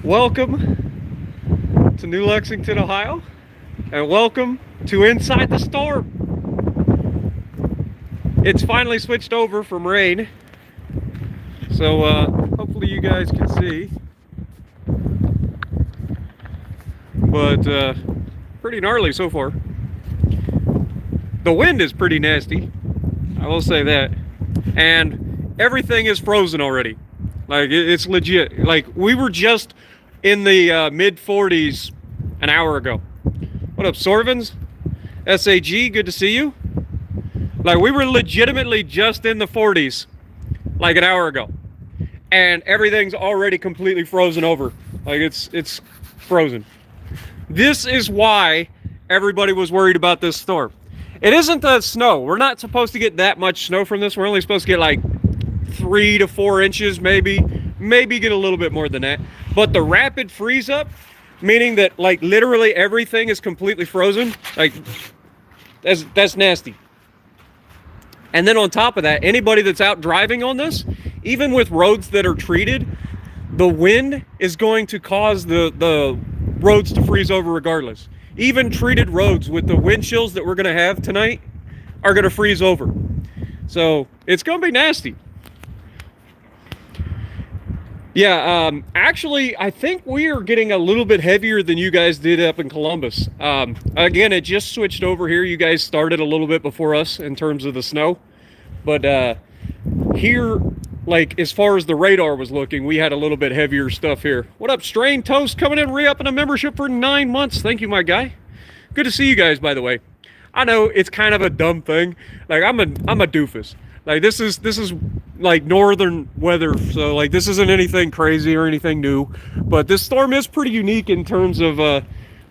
Welcome to New Lexington, Ohio, and welcome to Inside the Storm. It's finally switched over from rain, so hopefully you guys can see, but pretty gnarly so far. The wind is pretty nasty, I will say that, and everything is frozen already. Like, it's legit. Like, we were just in the mid 40s an hour ago. What up, Sorvins? SAG, good to see you. Like, we were legitimately just in the 40s like an hour ago, and everything's already completely frozen over. Like, it's frozen. This is why everybody was worried about this storm. It isn't the snow. We're not supposed to get that much snow from this. We're only supposed to get like 3 to 4 inches, maybe get a little bit more than that. But the rapid freeze up, meaning that like literally everything is completely frozen, like that's nasty. And then on top of that, anybody that's out driving on this, even with roads that are treated, the wind is going to cause the roads to freeze over regardless. Even treated roads with the wind chills that we're going to have tonight are going to freeze over. So it's going to be nasty. Yeah, actually, I think we are getting a little bit heavier than you guys did up in Columbus. Again, it just switched over here. You guys started a little bit before us in terms of the snow. But here, like, as far as the radar was looking, we had a little bit heavier stuff here. What up, Strain Toast, coming in, re-upping a membership for 9 months. Thank you, my guy. Good to see you guys, by the way. I know it's kind of a dumb thing. Like, I'm a doofus. Like, this is like northern weather, so like this isn't anything crazy or anything new, but this storm is pretty unique in terms of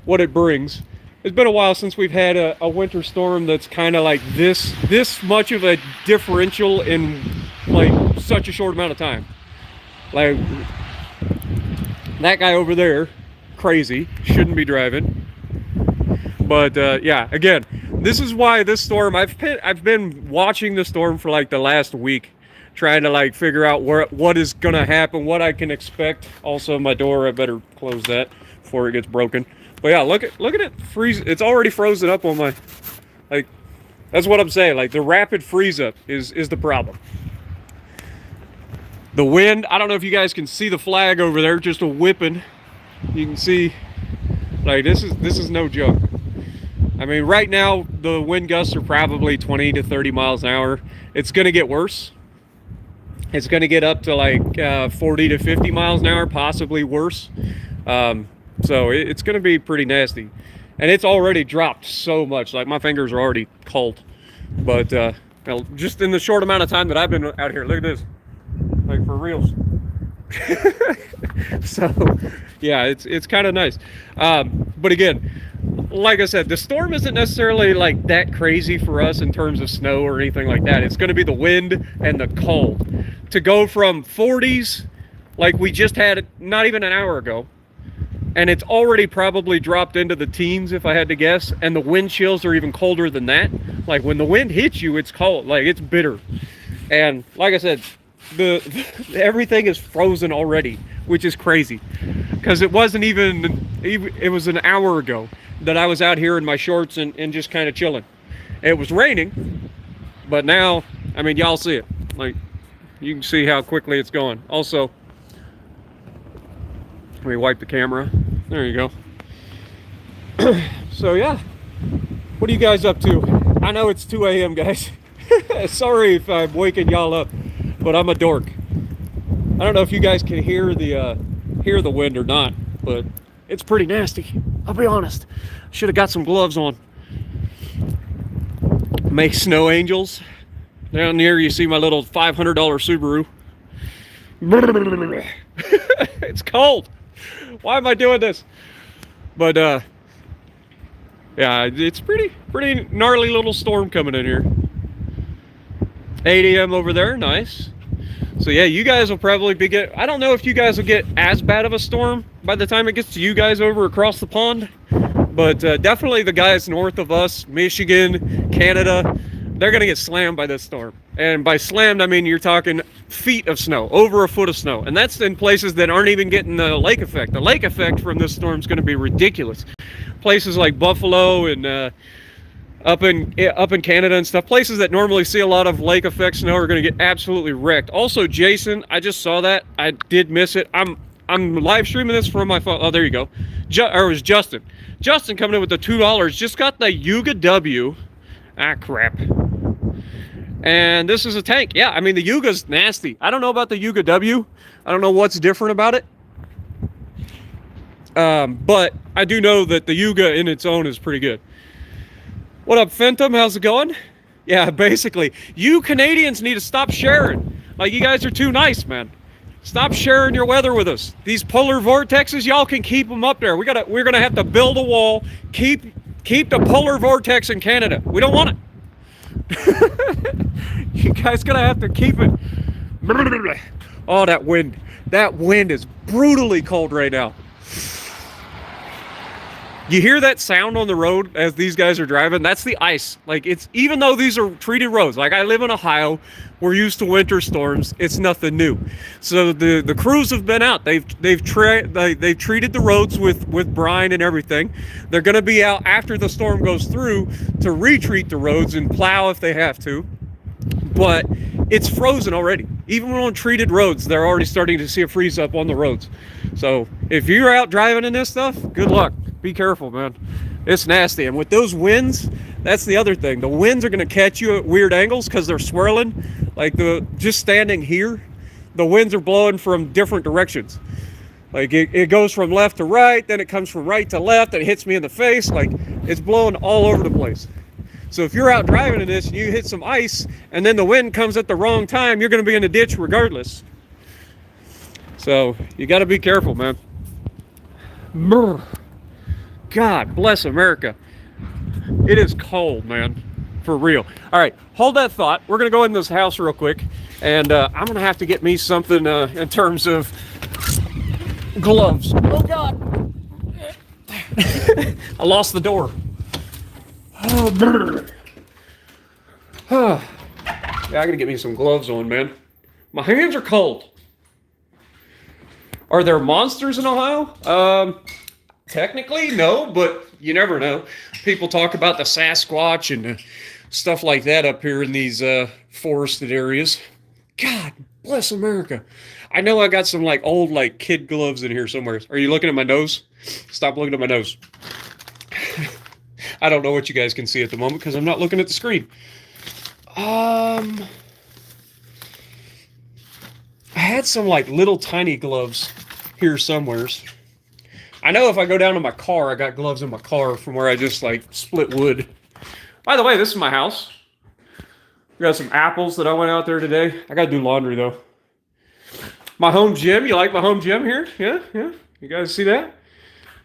what it brings. It's been a while since we've had a winter storm that's kind of like this much of a differential in like such a short amount of time. Like, that guy over there, crazy, shouldn't be driving. But yeah, again, this is why this storm, I've been watching the storm for like the last week, trying to like figure out what is gonna happen, what I can expect. Also, my door, I better close that before it gets broken. But yeah, look at it freeze. It's already frozen up on my, like, that's what I'm saying. Like, the rapid freeze up is the problem. The wind, I don't know if you guys can see the flag over there, just a whipping. You can see, like, this is no joke. I mean, right now, the wind gusts are probably 20 to 30 miles an hour. It's going to get worse. It's going to get up to like 40 to 50 miles an hour, possibly worse. So it's going to be pretty nasty. And it's already dropped so much. Like, my fingers are already cold. But just in the short amount of time that I've been out here, look at this. Like, for reals. So, yeah, it's kind of nice. But again, like I said, the storm isn't necessarily like that crazy for us in terms of snow or anything like that. It's going to be the wind and the cold. To go from 40s, like we just had not even an hour ago, and it's already probably dropped into the teens if I had to guess, and the wind chills are even colder than that. Like, when the wind hits you, it's cold, like it's bitter. And like I said, everything is frozen already, which is crazy, because it wasn't even, it was an hour ago that I was out here in my shorts and just kind of chilling. It was raining, but now, I mean, y'all see it. Like, you can see how quickly it's going. Also, let me wipe the camera. There you go. So yeah, what are you guys up to? I know it's 2 a.m. guys. Sorry if I'm waking y'all up, but I'm a dork. I don't know if you guys can hear the wind or not, but it's pretty nasty. I'll be honest. Should have got some gloves on. Make snow angels. Down here you see my little $500 Subaru. It's cold. Why am I doing this? But yeah, it's pretty gnarly little storm coming in here. 8 a.m. over there, nice. So yeah, you guys will probably be I don't know if you guys will get as bad of a storm by the time it gets to you guys over across the pond, but definitely the guys north of us, Michigan, Canada, they're gonna get slammed by this storm. And by slammed, I mean you're talking feet of snow, over a foot of snow. And that's in places that aren't even getting the lake effect. The lake effect from this storm is going to be ridiculous. Places like Buffalo and up in Canada and stuff, places that normally see a lot of lake effect snow are going to get absolutely wrecked. Also, Jason, I just saw that. I did miss it. I'm live streaming this from my phone. Oh, there you go. Or it was Justin. Justin coming in with the $2. Just got the Yuga W. Ah, crap. And this is a tank. Yeah, I mean, the Yuga's nasty. I don't know about the Yuga W. I don't know what's different about it. But I do know that the Yuga in its own is pretty good. What up, Phantom? How's it going? Yeah, basically, you Canadians need to stop sharing. Like, you guys are too nice, man. Stop sharing your weather with us. These polar vortexes, y'all can keep them up there. We're gonna have to build a wall. Keep the polar vortex in Canada. We don't want it. You guys gonna have to keep it. Oh, that wind. That wind is brutally cold right now. You hear that sound on the road as these guys are driving? That's the ice. Like, it's, even though these are treated roads, like I live in Ohio, we're used to winter storms. It's nothing new. So the crews have been out. They've treated the roads with brine and everything. They're going to be out after the storm goes through to retreat the roads and plow if they have to. But it's frozen already. Even on treated roads, they're already starting to see a freeze up on the roads. So if you're out driving in this stuff, good luck. Be careful, man. It's nasty. And with those winds, that's the other thing. The winds are going to catch you at weird angles because they're swirling. Like, just standing here, the winds are blowing from different directions. Like, it goes from left to right, then it comes from right to left, and it hits me in the face. Like, it's blowing all over the place. So if you're out driving in this and you hit some ice and then the wind comes at the wrong time, you're going to be in a ditch regardless. So you got to be careful, man. Brr. God bless America. It is cold, man. For real. All right, hold that thought. We're going to go in this house real quick, and I'm going to have to get me something in terms of gloves. Oh, God. I lost the door. Oh, brr. Yeah, I got to get me some gloves on, man. My hands are cold. Are there monsters in Ohio? Technically, no, but you never know. People talk about the Sasquatch and stuff like that up here in these forested areas. God bless America. I know I got some like old like kid gloves in here somewhere. Are you looking at my nose? Stop looking at my nose. I don't know what you guys can see at the moment because I'm not looking at the screen. I had some like little tiny gloves here somewheres. I know if I go down to my car, I got gloves in my car from where I just like split wood. By the way, this is my house. We got some apples that I went out there today. I gotta do laundry though. My home gym. You like my home gym here? Yeah. You guys see that?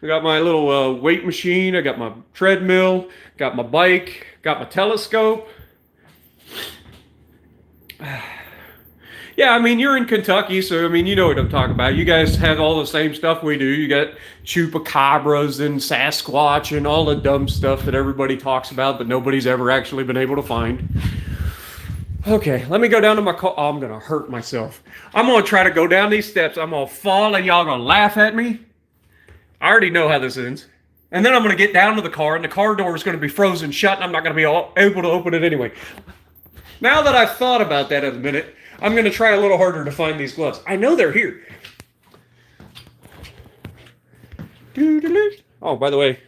I got my little weight machine. I got my treadmill. Got my bike. Got my telescope. Yeah, I mean, you're in Kentucky, so, I mean, you know what I'm talking about. You guys have all the same stuff we do. You got chupacabras and Sasquatch and all the dumb stuff that everybody talks about, but nobody's ever actually been able to find. Okay, let me go down to my car. Oh, I'm going to hurt myself. I'm going to try to go down these steps. I'm going to fall, and y'all going to laugh at me. I already know how this ends. And then I'm going to get down to the car, and the car door is going to be frozen shut, and I'm not going to be able to open it anyway. Now that I've thought about that in a minute, I'm going to try a little harder to find these gloves. I know they're here. Oh, by the way,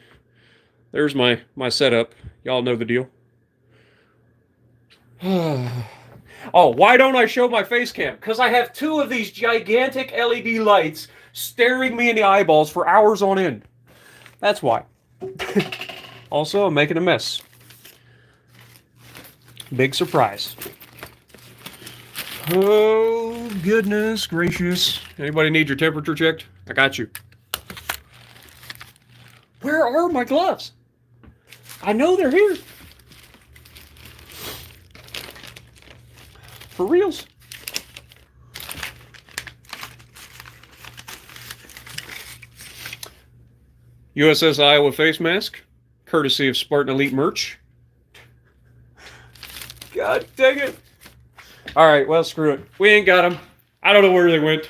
there's my setup. Y'all know the deal. Oh, why don't I show my face cam? Because I have two of these gigantic LED lights staring me in the eyeballs for hours on end. That's why. Also, I'm making a mess. Big surprise. Oh, goodness gracious. Anybody need your temperature checked? I got you. Where are my gloves? I know they're here. For reals. USS Iowa face mask, courtesy of Spartan Elite merch. God dang it. All right, well, screw it. We ain't got them. I don't know where they went.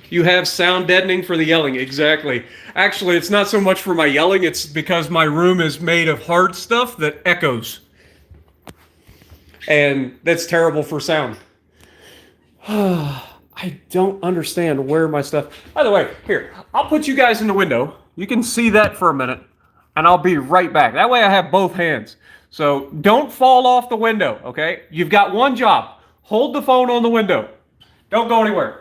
You have sound deadening for the yelling. Exactly. Actually, it's not so much for my yelling. It's because my room is made of hard stuff that echoes. And that's terrible for sound. I don't understand where my stuff... By the way, here, I'll put you guys in the window. You can see that for a minute. And I'll be right back. That way I have both hands. So don't fall off the window, okay? You've got one job. Hold the phone on the window. Don't go anywhere.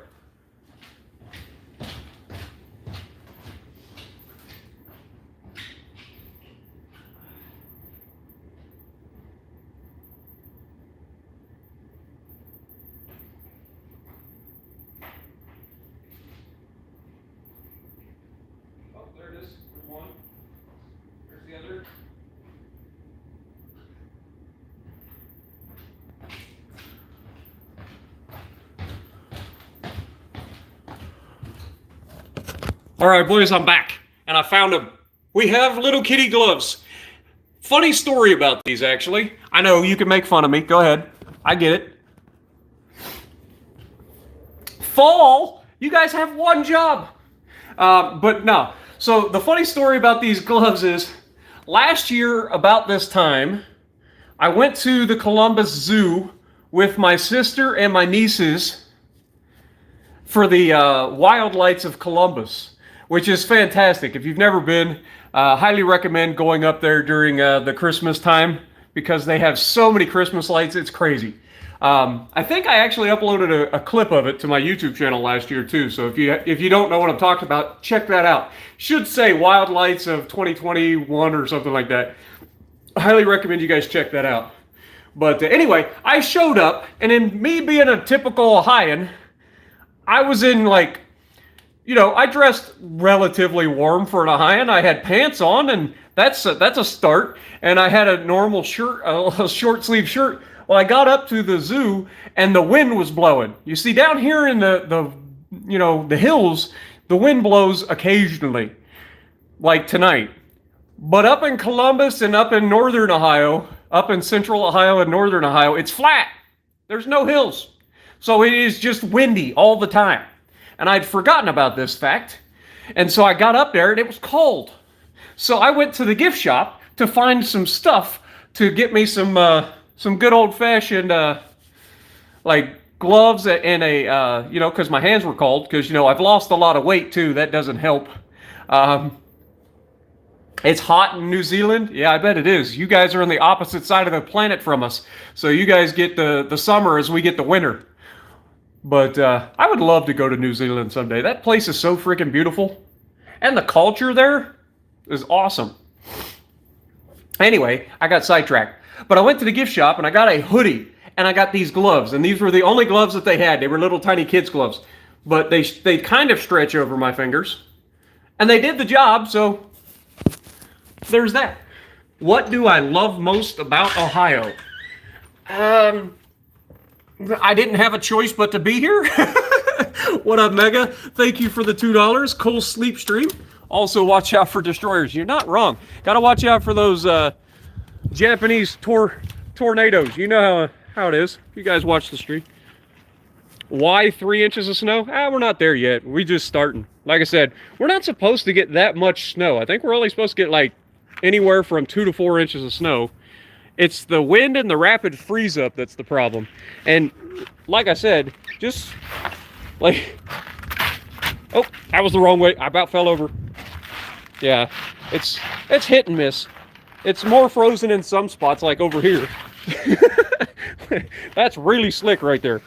Oh, there it is. There's one. There's the other. All right, boys, I'm back, and I found them. We have little kitty gloves. Funny story about these, actually. I know you can make fun of me. Go ahead. I get it. Fall, you guys have one job. But no. So the funny story about these gloves is, last year about this time, I went to the Columbus Zoo with my sister and my nieces for the Wild Lights of Columbus, which is fantastic. If you've never been, highly recommend going up there during the Christmas time, because they have so many Christmas lights, it's crazy. I think I actually uploaded a clip of it to my YouTube channel last year too, so if you don't know what I'm talking about, check that out. Should say Wild Lights of 2021 or something like that. I highly recommend you guys check that out. But anyway, I showed up, and in me being a typical Ohioan, I was in, like, you know, I dressed relatively warm for an Ohioan. I had pants on, and that's a start. And I had a normal shirt, a short sleeve shirt. Well, I got up to the zoo, and the wind was blowing. You see, down here in the hills, the wind blows occasionally, like tonight. But up in Columbus and up in northern Ohio, up in central Ohio and northern Ohio, it's flat. There's no hills. So it is just windy all the time. And I'd forgotten about this fact. And so I got up there and it was cold. So I went to the gift shop to find some stuff to get me some good old-fashioned like gloves and a because my hands were cold, because I've lost a lot of weight too. That doesn't help. It's hot in New Zealand. Yeah, I bet it is. You guys are on the opposite side of the planet from us. So you guys get the summer as we get the winter. But I would love to go to New Zealand someday. That place is so freaking beautiful. And the culture there is awesome. Anyway, I got sidetracked. But I went to the gift shop and I got a hoodie. And I got these gloves. And these were the only gloves that they had. They were little tiny kids' gloves. But they kind of stretch over my fingers. And they did the job, so there's that. What do I love most about Ohio? I didn't have a choice but to be here. What up, Mega? Thank you for the $2. Cool sleep stream. Also, watch out for destroyers. You're not wrong. Got to watch out for those Japanese tornadoes. You know how it is. You guys watch the stream. Why 3 inches of snow? We're not there yet. We just starting. Like I said, we're not supposed to get that much snow. I think we're only supposed to get like anywhere from 2 to 4 inches of snow. It's the wind and the rapid freeze up that's the problem. And like I said, just like, oh, that was the wrong way. I about fell over. Yeah, it's hit and miss. It's more frozen in some spots, like over here. That's really slick right there.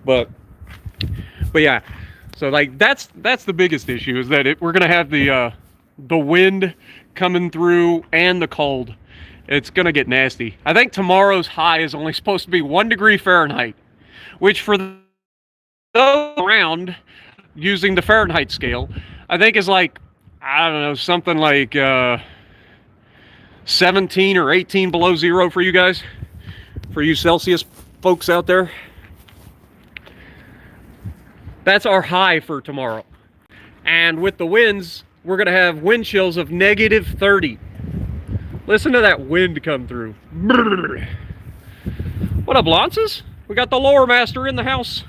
But yeah, so like that's the biggest issue, is that we're gonna have the wind coming through and the cold. It's gonna get nasty. I think tomorrow's high is only supposed to be 1 degree Fahrenheit, which for those around using the Fahrenheit scale, I think is like, I don't know, something like 17 or 18 below zero for you guys, for you Celsius folks out there. That's our high for tomorrow. And with the winds, we're gonna have wind chills of -30. Listen to that wind come through. What up, Lances? We got the lore master in the house.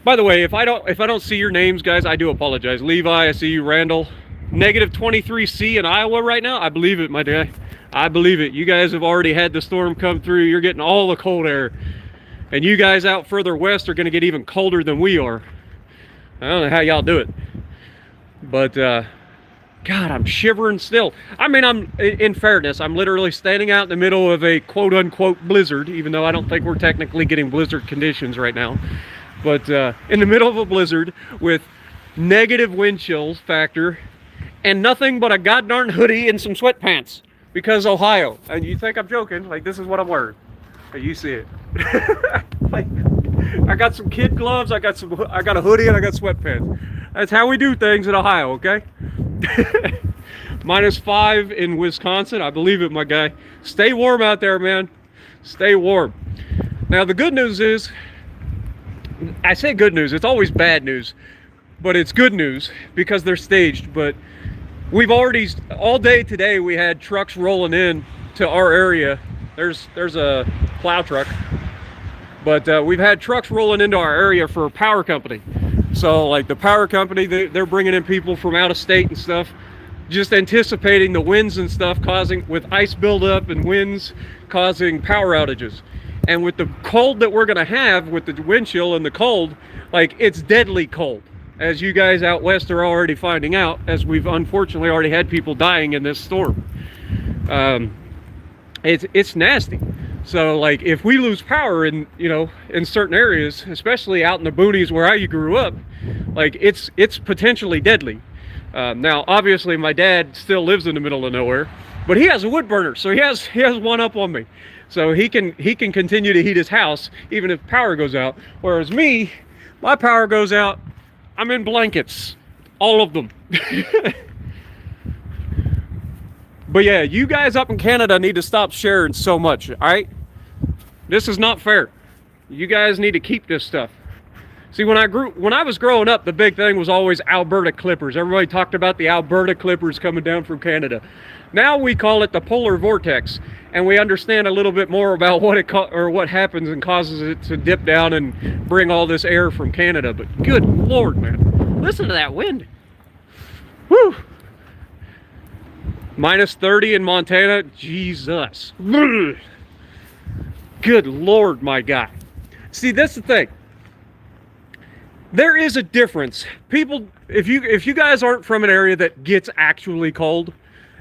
By the way, if I don't see your names, guys, I do apologize. Levi, I see you. Randall, negative 23C in Iowa right now. I believe it, my guy. I believe it. You guys have already had the storm come through. You're getting all the cold air. And you guys out further west are going to get even colder than we are. I don't know how y'all do it. But, God, I'm shivering still. I mean, in fairness, I'm literally standing out in the middle of a quote-unquote blizzard, even though I don't think we're technically getting blizzard conditions right now. But in the middle of a blizzard with negative wind chill factor and nothing but a goddarn hoodie and some sweatpants. Because Ohio. And you think I'm joking, like this is what I'm wearing. You see it. Like, I got some kid gloves, I got a hoodie, and I got sweatpants. That's how we do things in Ohio, okay? -5 in Wisconsin. I believe it, my guy. Stay warm out there, man. Stay warm. Now, the good news is, I say good news, it's always bad news, but it's good news because they're staged. But we've already, all day today, we had trucks rolling in to our area. There's a plow truck, but we've had trucks rolling into our area for a power company. So like the power company, they're bringing in people from out of state and stuff, just anticipating the winds and stuff with ice buildup and winds causing power outages. And with the cold that we're gonna have with the wind chill and the cold, like it's deadly cold, as you guys out west are already finding out, as we've unfortunately already had people dying in this storm. It's nasty. So like if we lose power in certain areas, especially out in the boonies where I grew up, like it's potentially deadly. Now obviously my dad still lives in the middle of nowhere, but he has a wood burner, so he has one up on me, so he can continue to heat his house even if power goes out. Whereas me, my power goes out, I'm in blankets, all of them. But yeah, you guys up in Canada need to stop sharing so much, all right? This is not fair. You guys need to keep this stuff. See, when I was growing up, the big thing was always Alberta Clippers. Everybody talked about the Alberta Clippers coming down from Canada. Now we call it the polar vortex, and we understand a little bit more about what happens and causes it to dip down and bring all this air from Canada. But good Lord, man, listen to that wind. Woo! -30 in Montana. Jesus. Good Lord, my guy. See, that's the thing. There is a difference. People, if you guys aren't from an area that gets actually cold,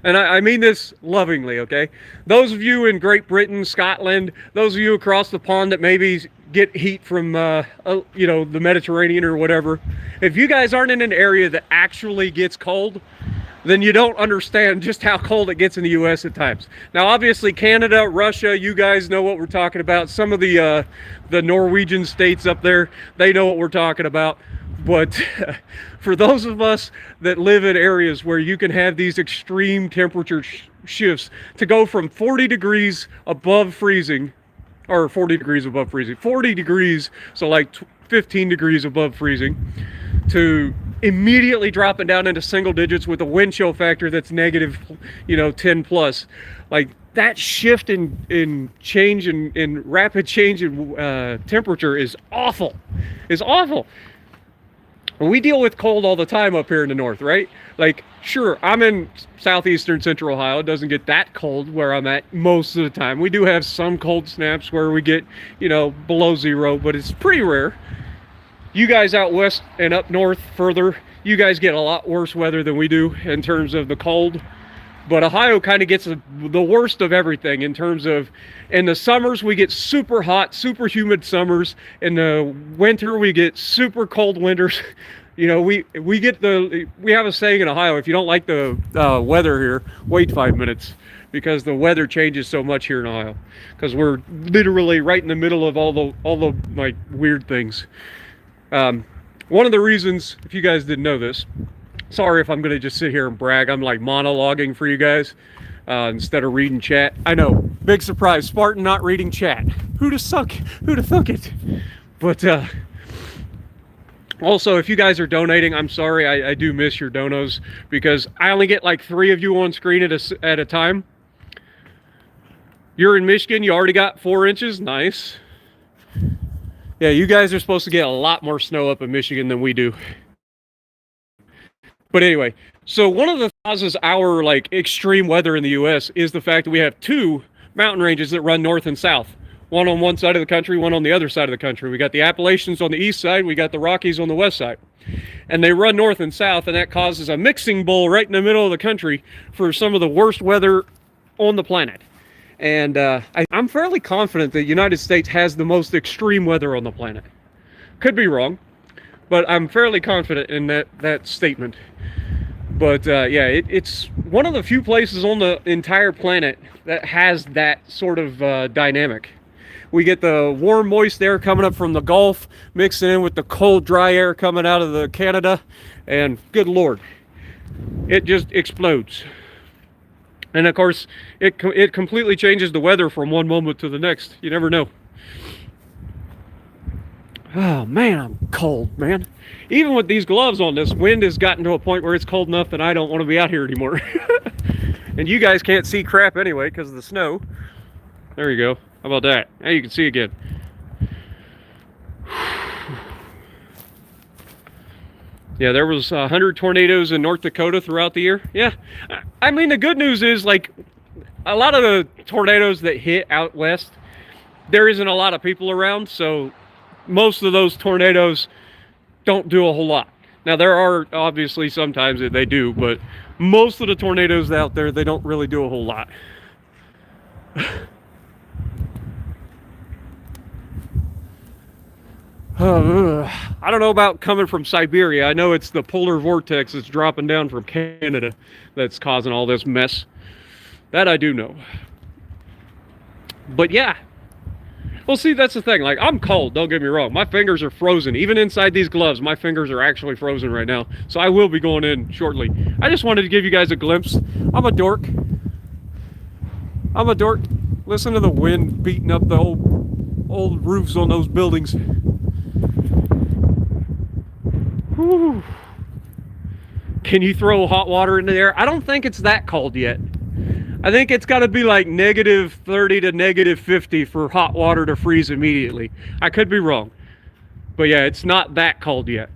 and I mean this lovingly, okay? Those of you in Great Britain, Scotland, those of you across the pond that maybe get heat from, the Mediterranean or whatever, if you guys aren't in an area that actually gets cold, then you don't understand just how cold it gets in the U.S. at times. Now, obviously, Canada, Russia, you guys know what we're talking about. Some of the Norwegian states up there, they know what we're talking about. But for those of us that live in areas where you can have these extreme temperature shifts to go from 40 degrees above freezing, or 40 degrees above freezing, 40 degrees, so like 15 degrees above freezing, to immediately dropping down into single digits with a wind chill factor that's negative, 10 plus. Like that shift in change in rapid change in temperature is awful. It's awful. We deal with cold all the time up here in the north, right? Like, sure, I'm in southeastern central Ohio. It doesn't get that cold where I'm at most of the time. We do have some cold snaps where we get, below zero, but it's pretty rare. You guys out west and up north further, you guys get a lot worse weather than we do in terms of the cold. But Ohio kind of gets the worst of everything in terms of, in the summers we get super hot, super humid summers. In the winter we get super cold winters. We have a saying in Ohio: if you don't like the weather here, wait 5 minutes, because the weather changes so much here in Ohio. Because we're literally right in the middle of all the like weird things. One of the reasons, if you guys didn't know this, sorry if I'm going to just sit here and brag, I'm like monologuing for you guys instead of reading chat. I know, big surprise, Spartan not reading chat. Who'da thunk it? But Also, if you guys are donating, I'm sorry, I do miss your donos because I only get like 3 of you on screen at a time. You're in Michigan, you already got 4 inches, nice. Yeah, you guys are supposed to get a lot more snow up in Michigan than we do. But anyway, so one of the causes our like extreme weather in the US is the fact that we have 2 mountain ranges that run north and south. One on one side of the country, one on the other side of the country. We got the Appalachians on the east side, we got the Rockies on the west side. And they run north and south, and that causes a mixing bowl right in the middle of the country for some of the worst weather on the planet. And I'm fairly confident that the United States has the most extreme weather on the planet. Could be wrong, but I'm fairly confident in that statement. But yeah, it's one of the few places on the entire planet that has that sort of dynamic. We get the warm, moist air coming up from the Gulf, mixing in with the cold, dry air coming out of the Canada, and good Lord, it just explodes. And of course, it completely changes the weather from one moment to the next. You never know. Oh man, I'm cold, man. Even with these gloves on, this wind has gotten to a point where it's cold enough that I don't want to be out here anymore. And you guys can't see crap anyway because of the snow. There you go. How about that? Now you can see again. Yeah, there was 100 tornadoes in North Dakota throughout the year. Yeah, I mean, the good news is, like, a lot of the tornadoes that hit out west, there isn't a lot of people around, so most of those tornadoes don't do a whole lot. Now, there are obviously sometimes that they do, but most of the tornadoes out there, they don't really do a whole lot. I don't know about coming from Siberia. I know it's the polar vortex that's dropping down from Canada that's causing all this mess. That I do know. But yeah. Well, see, that's the thing. Like, I'm cold, don't get me wrong. My fingers are frozen. Even inside these gloves, my fingers are actually frozen right now. So I will be going in shortly. I just wanted to give you guys a glimpse. I'm a dork. I'm a dork. Listen to the wind beating up the old roofs on those buildings. Whew. Can you throw hot water into the air? I don't think it's that cold yet. I think it's got to be like -30 to -50 for hot water to freeze immediately. I could be wrong. But yeah, it's not that cold yet.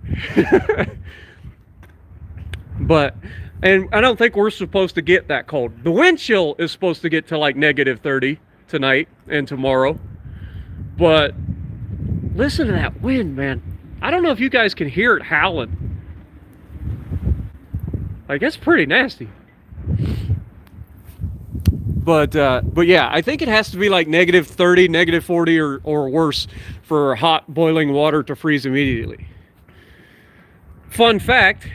And I don't think we're supposed to get that cold. The wind chill is supposed to get to like -30 tonight and tomorrow. But listen to that wind, man. I don't know if you guys can hear it howling. Like, it's pretty nasty. But yeah, I think it has to be like -30, -40 or worse for hot boiling water to freeze immediately. Fun fact,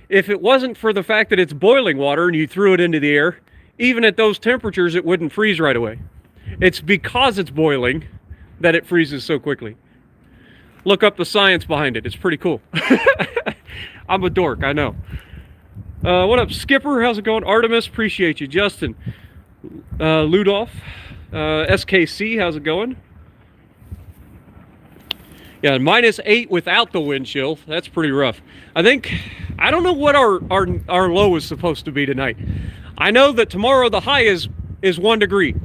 if it wasn't for the fact that it's boiling water and you threw it into the air, even at those temperatures it wouldn't freeze right away. It's because it's boiling that it freezes so quickly. Look up the science behind it. It's pretty cool. I'm a dork, I know. What up, Skipper? How's it going? Artemis, appreciate you. Justin, Ludolf, SKC, how's it going? Yeah, -8 without the wind chill. That's pretty rough. I don't know what our low is supposed to be tonight. I know that tomorrow the high is 1 degree.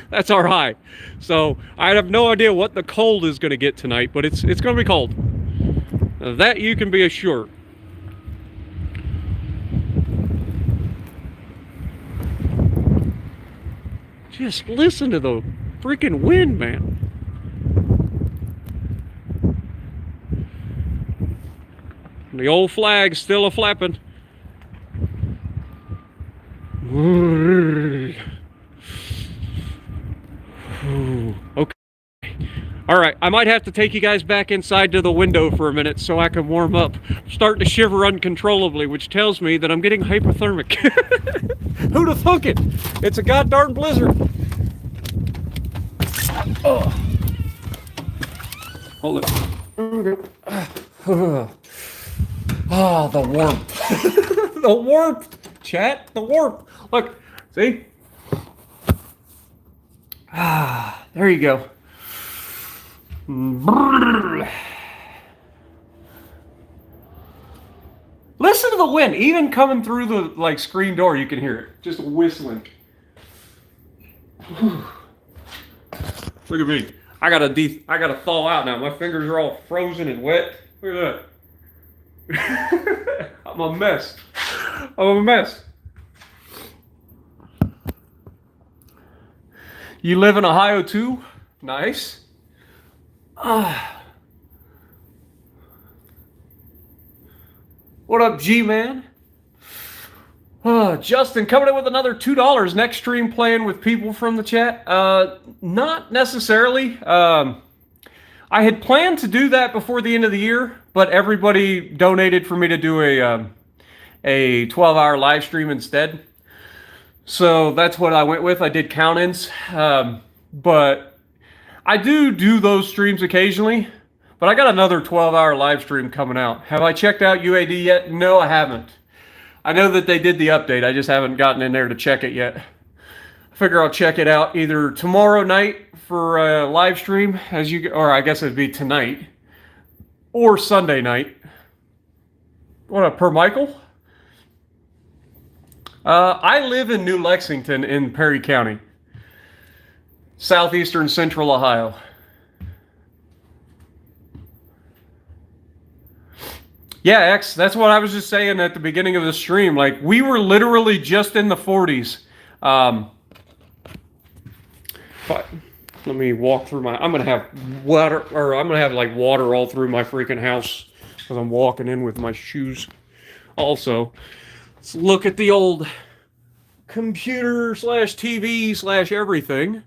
That's our high. So I have no idea what the cold is going to get tonight, but it's going to be cold. That you can be assured. Just listen to the freaking wind, man. The old flag's still a-flapping. Okay. All right, I might have to take you guys back inside to the window for a minute so I can warm up. I'm starting to shiver uncontrollably, which tells me that I'm getting hypothermic. Who'd have thunk it? It's a goddamn blizzard. Oh. Hold it. Oh, the warmth. The warmth, chat, the warmth. Look, see? Ah, there you go. the wind. Even coming through the like screen door, you can hear it. Just whistling. Look at me. I gotta thaw out now. My fingers are all frozen and wet. Look at that. I'm a mess. I'm a mess. You live in Ohio too? Nice. What up, G-Man? Justin, coming in with another $2. Next stream playing with people from the chat? Not necessarily. I had planned to do that before the end of the year, but everybody donated for me to do a 12-hour live stream instead. So that's what I went with. I did count-ins. But I do those streams occasionally. But I got another 12-hour live stream coming out. Have I checked out UAD yet? No, I haven't. I know that they did the update. I just haven't gotten in there to check it yet. I figure I'll check it out either tomorrow night for a live stream, or I guess it'd be tonight, or Sunday night. What up, Per Michael? I live in New Lexington in Perry County, southeastern central Ohio. Yeah, X, that's what I was just saying at the beginning of the stream. Like, we were literally just in the 40s. But let me walk through I'm going to have like water all through my freaking house because I'm walking in with my shoes. Also, let's look at the old computer / TV / everything.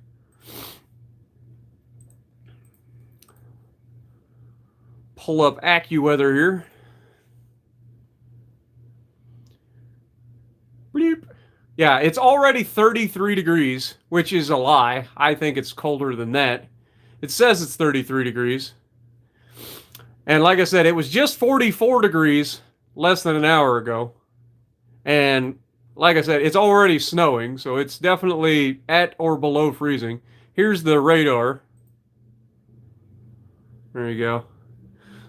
Pull up AccuWeather here. Bleep. Yeah, it's already 33 degrees, which is a lie. I think it's colder than that. It says it's 33 degrees. And like I said, it was just 44 degrees less than an hour ago. And like I said, it's already snowing, so it's definitely at or below freezing. Here's the radar. There you go.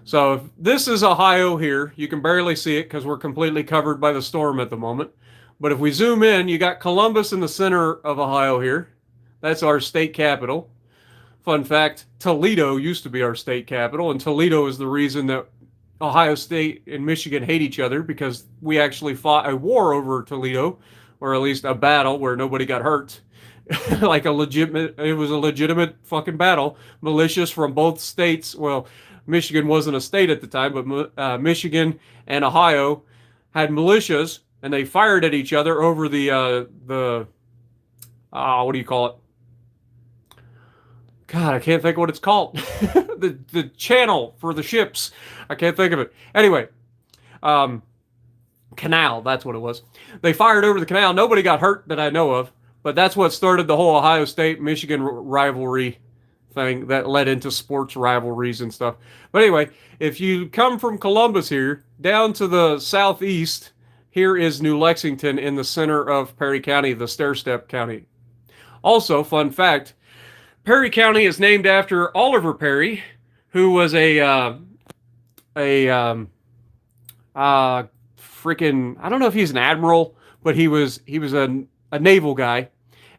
So if this is Ohio here. You can barely see it because we're completely covered by the storm at the moment. But if we zoom in, you got Columbus in the center of Ohio here. That's our state capital. Fun fact, Toledo used to be our state capital, and Toledo is the reason that Ohio State and Michigan hate each other, because we actually fought a war over Toledo, or at least a battle where nobody got hurt. Like it was a legitimate fucking battle. Militias from both states, well, Michigan wasn't a state at the time, but Michigan and Ohio had militias, and they fired at each other over the what do you call it? God, I can't think of what it's called. the channel for the ships. I can't think of it. Anyway, canal, that's what it was. They fired over the canal. Nobody got hurt that I know of, but that's what started the whole Ohio State-Michigan rivalry thing that led into sports rivalries and stuff. But anyway, if you come from Columbus here, down to the southeast, here is New Lexington in the center of Perry County, the stair-step county. Also, fun fact, Perry County is named after Oliver Perry, who was freaking, I don't know if he's an admiral, but he was a naval guy,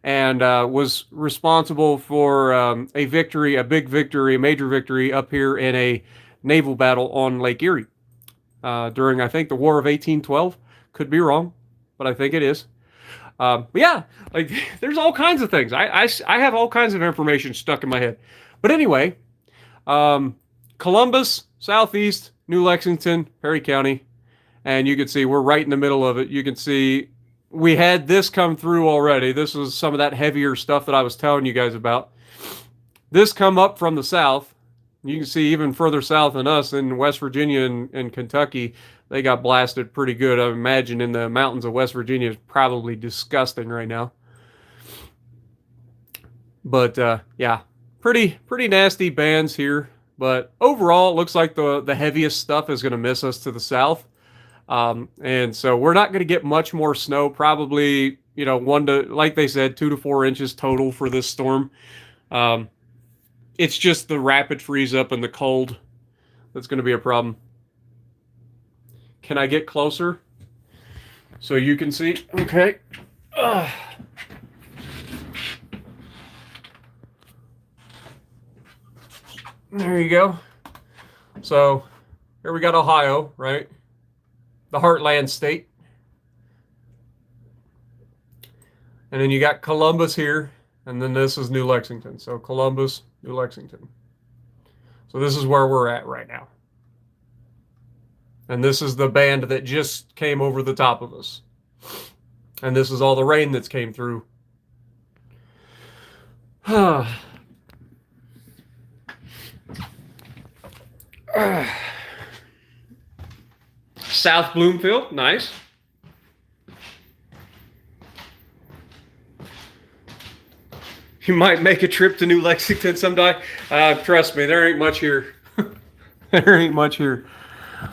and was responsible for a big victory, a major victory up here in a naval battle on Lake Erie during, I think, the War of 1812. Could be wrong, but I think it is. But yeah, like there's all kinds of things. I have all kinds of information stuck in my head. But anyway, Columbus, southeast, New Lexington, Perry County, and you can see we're right in the middle of it. You can see we had this come through already. This was some of that heavier stuff that I was telling you guys about. This come up from the south. You can see even further south than us in West Virginia and Kentucky, they got blasted pretty good. I imagine in the mountains of West Virginia is probably disgusting right now. But yeah, pretty nasty bands here. But overall, it looks like the heaviest stuff is going to miss us to the south. And so we're not going to get much more snow. Probably, like they said, 2 to 4 inches total for this storm. It's just the rapid freeze up and the cold that's going to be a problem. Can I get closer? so you can see. Okay. There you go. So here we got Ohio, right? The heartland state. And then you got Columbus here, and then this is New Lexington. So Columbus, New Lexington. So this is where we're at right now. And this is the band that just came over the top of us. And this is all the rain that's came through. South Bloomfield, nice. You might make a trip to New Lexington someday. Trust me, there ain't much here. There ain't much here.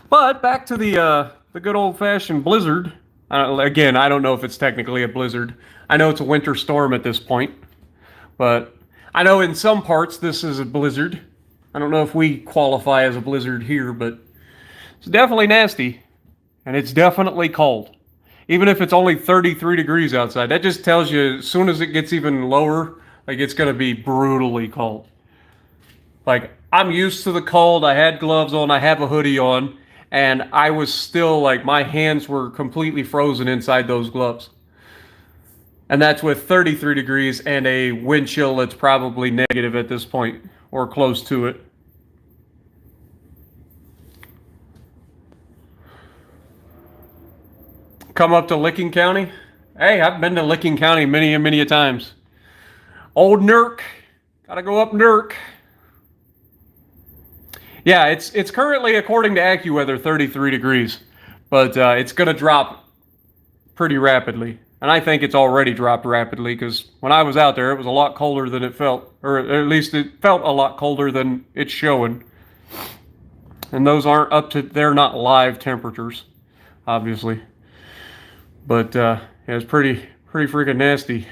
But back to the good old-fashioned blizzard. Again, I don't know if it's technically a blizzard. I know it's a winter storm at this point. But I know in some parts this is a blizzard. I don't know if we qualify as a blizzard here, but it's definitely nasty. And it's definitely cold. Even if it's only 33 degrees outside, that just tells you as soon as it gets even lower, like it's going to be brutally cold. Like, I'm used to the cold. I had gloves on. I have a hoodie on. And I was still, like, my hands were completely frozen inside those gloves. And that's with 33 degrees and a wind chill that's probably negative at this point, or close to it. Come up to Licking County. Hey, I've been to Licking County many and many a times. Old Nurk. Gotta go up Nurk. Yeah, it's currently, according to AccuWeather, 33 degrees. But it's going to drop pretty rapidly. And I think it's already dropped rapidly, because when I was out there, it was a lot colder than it felt. Or at least it felt a lot colder than it's showing. And those aren't up to, they're not live temperatures, obviously. But yeah, it's pretty freaking nasty.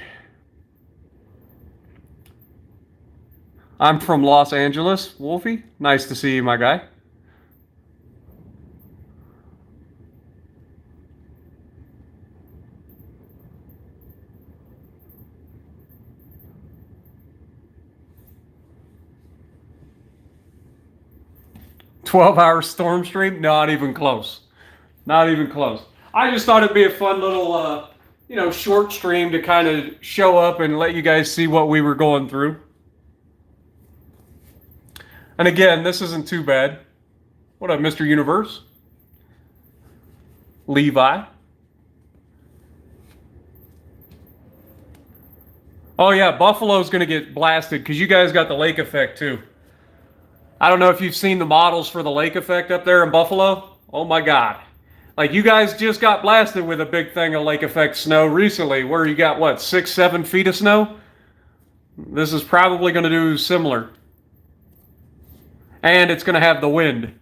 I'm from Los Angeles, Wolfie. Nice to see you, my guy. "12-hour storm stream? Not even close. Not even close. I just thought it'd be a fun little, short stream to kind of show up and let you guys see what we were going through. And again, this isn't too bad. What up, Mr. Universe? Levi. Oh yeah, Buffalo's going to get blasted because you guys got the lake effect too. I don't know if you've seen the models for the lake effect up there in Buffalo. Oh my God. Like, you guys just got blasted with a big thing of lake effect snow recently, where you got, what, 6-7 feet of snow? This is probably going to do similar. And it's going to have the wind.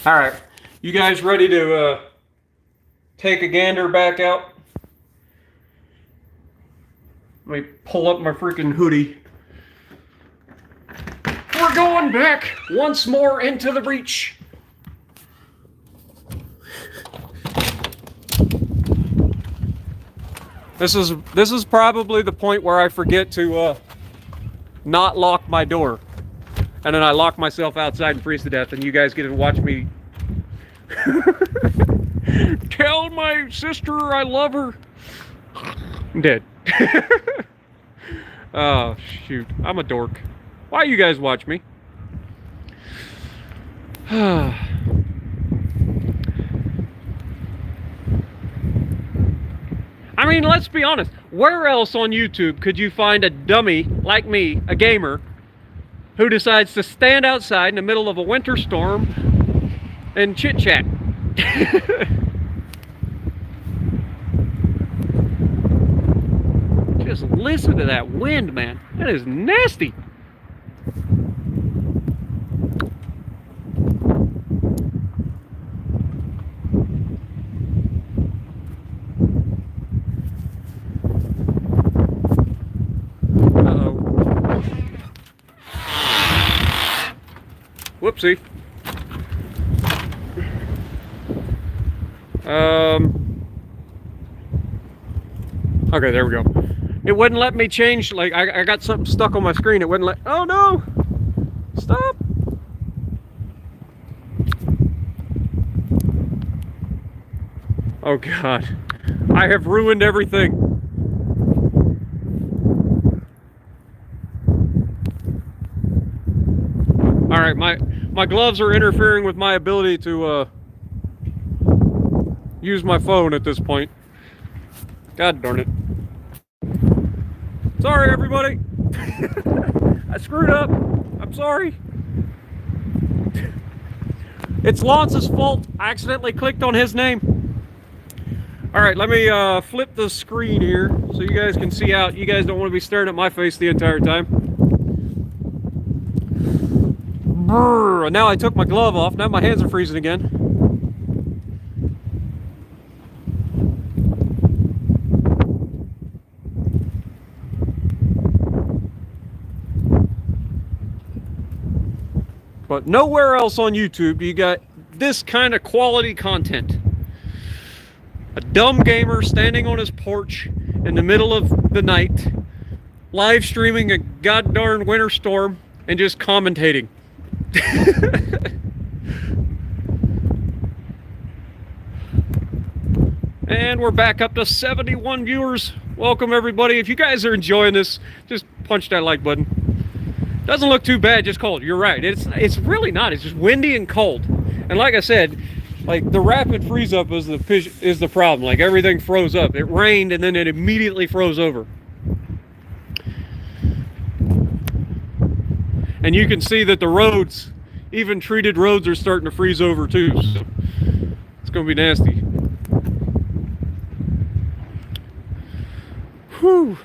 All right. You guys ready to take a gander back out? Let me pull up my freaking hoodie. We're going back once more into the breach. This is probably the point where I forget to not lock my door, and then I lock myself outside and freeze to death, and you guys get to watch me tell my sister I love her. I'm dead. Oh shoot, I'm a dork. Why you guys watch me? I mean, let's be honest. Where else on YouTube could you find a dummy like me, a gamer, who decides to stand outside in the middle of a winter storm and chit-chat? Just listen to that wind, man. That is nasty. Whoopsie. Okay, there we go. It wouldn't let me change. Like I got something stuck on my screen. It wouldn't let. Oh no! Stop! Oh God! I have ruined everything. All right, my gloves are interfering with my ability to use my phone at this point. God darn it! Sorry, everybody. I screwed up. I'm sorry. It's Lance's fault. I accidentally clicked on his name. All right, let me flip the screen here so you guys can see out. You guys don't want to be staring at my face the entire time. Brrr, now I took my glove off. Now my hands are freezing again. But nowhere else on YouTube do you got this kind of quality content. A dumb gamer standing on his porch in the middle of the night, live streaming a goddarn winter storm and just commentating. And we're back up to 71 viewers. Welcome everybody. If you guys are enjoying this, just punch that like button. Doesn't look too bad, just cold. You're right. It's really not. It's just windy and cold. And like I said, like the rapid freeze up is the problem. Like everything froze up. It rained and then it immediately froze over. And you can see that the roads, even treated roads, are starting to freeze over too. So it's gonna be nasty. Whew.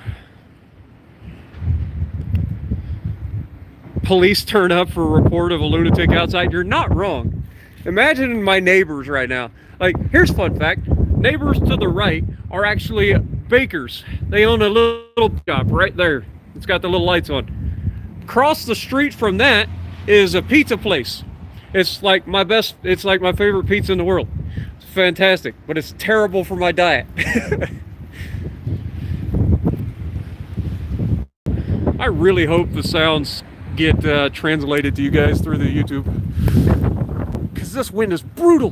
Police turn up for a report of a lunatic outside. You're not wrong. Imagine my neighbors right now. Like, here's a fun fact. Neighbors to the right are actually bakers. They own a little shop right there. It's got the little lights on. Across the street from that is a pizza place. It's like my favorite pizza in the world. It's fantastic, but it's terrible for my diet. I really hope the sounds get translated to you guys through the YouTube, because this wind is brutal.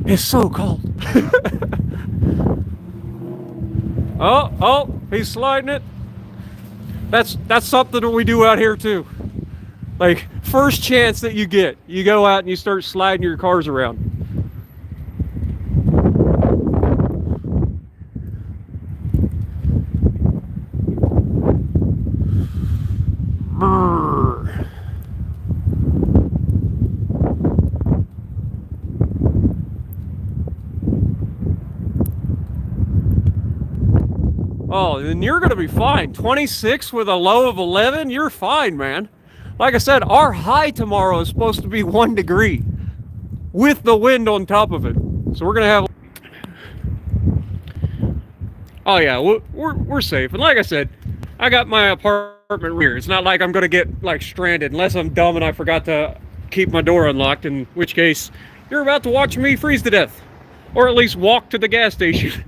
It's so cold. Oh, he's sliding it. That's something that we do out here too. Like, first chance that you get, you go out and you start sliding your cars around. Oh, then you're going to be fine. 26 with a low of 11, you're fine, man. Like I said, our high tomorrow is supposed to be 1 degree with the wind on top of it. So we're going to have... Oh yeah, we're safe. And like I said, I got my apartment here. It's not like I'm going to get like stranded unless I'm dumb and I forgot to keep my door unlocked, in which case you're about to watch me freeze to death. Or at least walk to the gas station.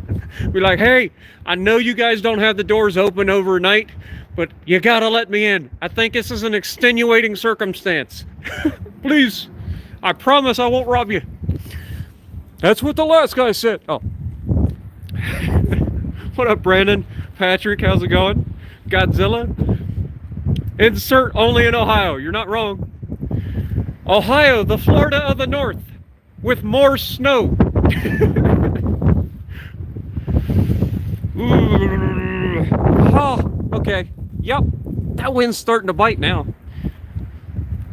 Be like, hey, I know you guys don't have the doors open overnight, but you gotta let me in. I think this is an extenuating circumstance. Please, I promise I won't rob you. That's what the last guy said. Oh. What up, Brandon? Patrick, how's it going? Godzilla? Insert only in Ohio. You're not wrong. Ohio, the Florida of the North, with more snow. Oh, okay. Yep. That wind's starting to bite now.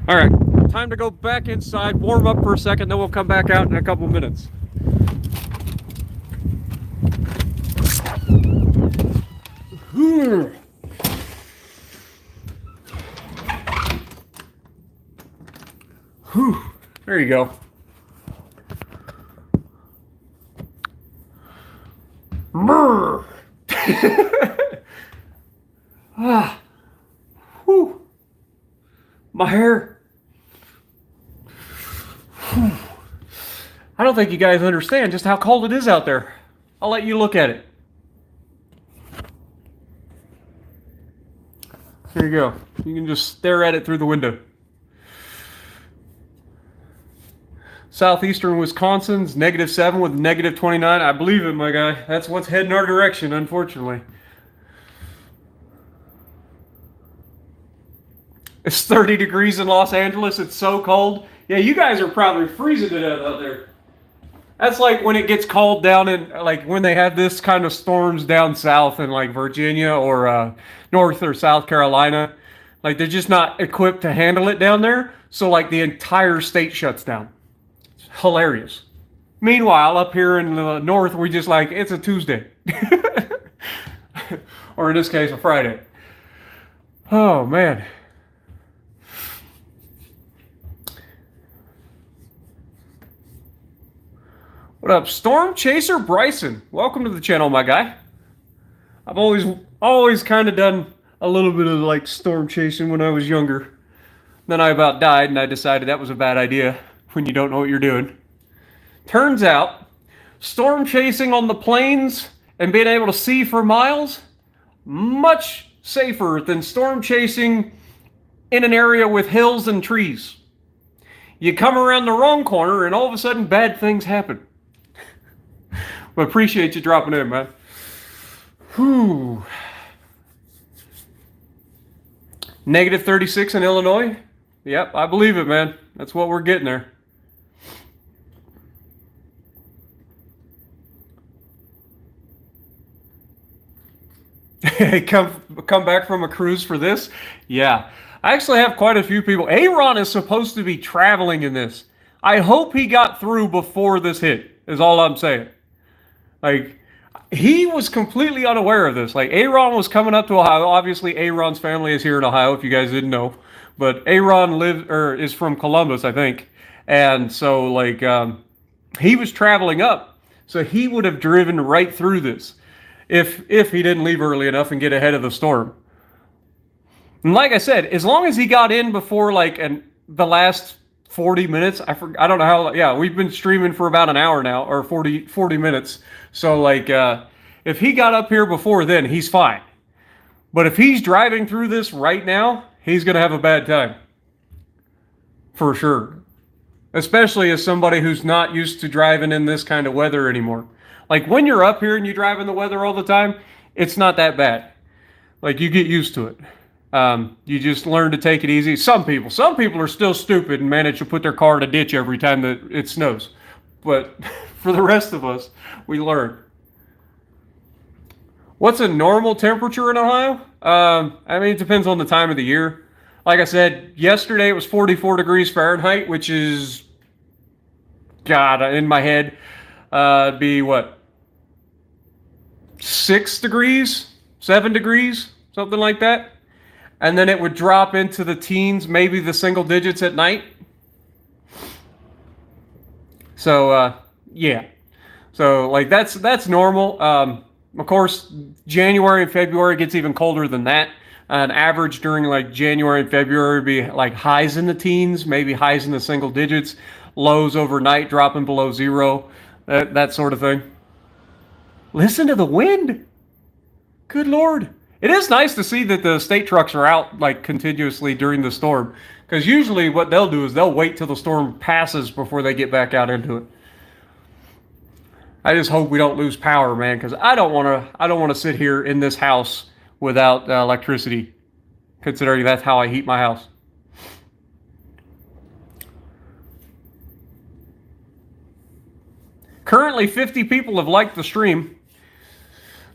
All right. Time to go back inside, warm up for a second, then we'll come back out in a couple minutes. There you go. Ah, whew. My hair. Whew. I don't think you guys understand just how cold it is out there. I'll let you look at it. Here you go. You can just stare at it through the window. Southeastern Wisconsin's -7 with -29. I believe it, my guy. That's what's heading our direction, unfortunately. It's 30 degrees in Los Angeles. It's so cold. Yeah, you guys are probably freezing to death out there. That's like when it gets cold down in, like when they have this kind of storms down south in like Virginia or North or South Carolina. Like they're just not equipped to handle it down there. So like the entire state shuts down. It's hilarious. Meanwhile, up here in the north, we just like, it's a Tuesday. Or in this case, a Friday. Oh, man. What up, Storm Chaser Bryson? Welcome to the channel, my guy. I've always kind of done a little bit of like storm chasing when I was younger. Then I about died and I decided that was a bad idea when you don't know what you're doing. Turns out, storm chasing on the plains and being able to see for miles, much safer than storm chasing in an area with hills and trees. You come around the wrong corner and all of a sudden bad things happen. But appreciate you dropping in, man. Whew. -36 in Illinois. Yep, I believe it, man. That's what we're getting there. come back from a cruise for this? Yeah. I actually have quite a few people. Aaron is supposed to be traveling in this. I hope he got through before this hit, is all I'm saying. Like, he was completely unaware of this. Like, Aaron was coming up to Ohio. Obviously, Aaron's family is here in Ohio, if you guys didn't know. But Aaron is from Columbus, I think. And so, like, he was traveling up. So he would have driven right through this if he didn't leave early enough and get ahead of the storm. And like I said, as long as he got in before, like, the last 40 minutes, I don't know how, yeah, we've been streaming for about an hour now, or 40 minutes. So, like, if he got up here before then, he's fine. But if he's driving through this right now, he's going to have a bad time. For sure. Especially as somebody who's not used to driving in this kind of weather anymore. Like, when you're up here and you drive in the weather all the time, it's not that bad. Like, you get used to it. You just learn to take it easy. Some people are still stupid and manage to put their car in a ditch every time that it snows. But for the rest of us, we learn. What's a normal temperature in Ohio? I mean, it depends on the time of the year. Like I said, yesterday it was 44 degrees Fahrenheit, which is, God, in my head, it'd be what? 6 degrees? 7 degrees? Something like that. And then it would drop into the teens, maybe the single digits at night. So, yeah. So, like, that's normal. Of course, January and February gets even colder than that. An average during, like, January and February would be, like, highs in the teens, maybe highs in the single digits, lows overnight dropping below zero, that sort of thing. Listen to the wind. Good Lord. It is nice to see that the state trucks are out like continuously during the storm, because usually what they'll do is they'll wait till the storm passes before they get back out into it. I just hope we don't lose power, man, because I don't want to sit here in this house without electricity, considering that's how I heat my house. Currently, 50 people have liked the stream.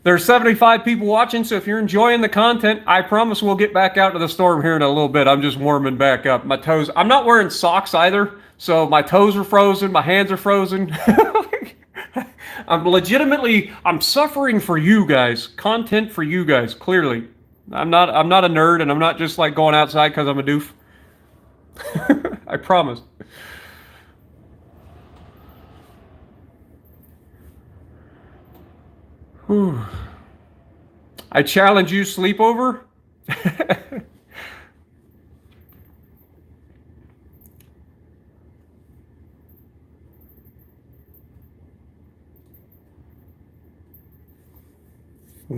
There's 75 people watching, so if you're enjoying the content, I promise we'll get back out to the storm here in a little bit. I'm just warming back up. My toes, I'm not wearing socks either, so my toes are frozen, my hands are frozen. I'm suffering for you guys. Content for you guys, clearly. I'm not a nerd, and I'm not just like going outside because I'm a doof. I promise. Whew. I challenge you, sleepover.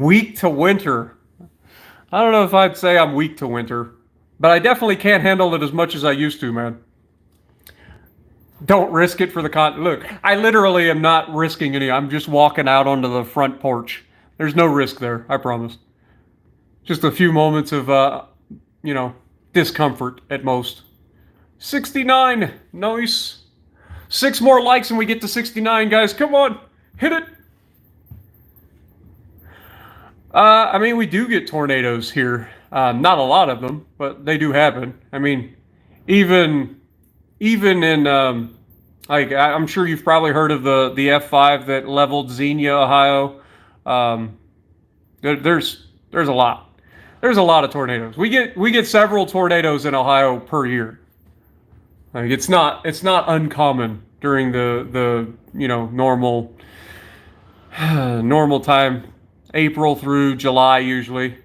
weak to winter. I don't know if I'd say I'm weak to winter, but I definitely can't handle it as much as I used to, man. Don't risk it for the Look, I literally am not risking any. I'm just walking out onto the front porch. There's no risk there, I promise. Just a few moments of, discomfort at most. 69, nice. 6 more likes and we get to 69, guys. Come on, hit it. We do get tornadoes here. Not a lot of them, but they do happen. Even in I'm sure you've probably heard of the F5 that leveled Xenia, Ohio. There's a lot. There's a lot of tornadoes. We get several tornadoes in Ohio per year. It's not uncommon during the normal time, April through July usually.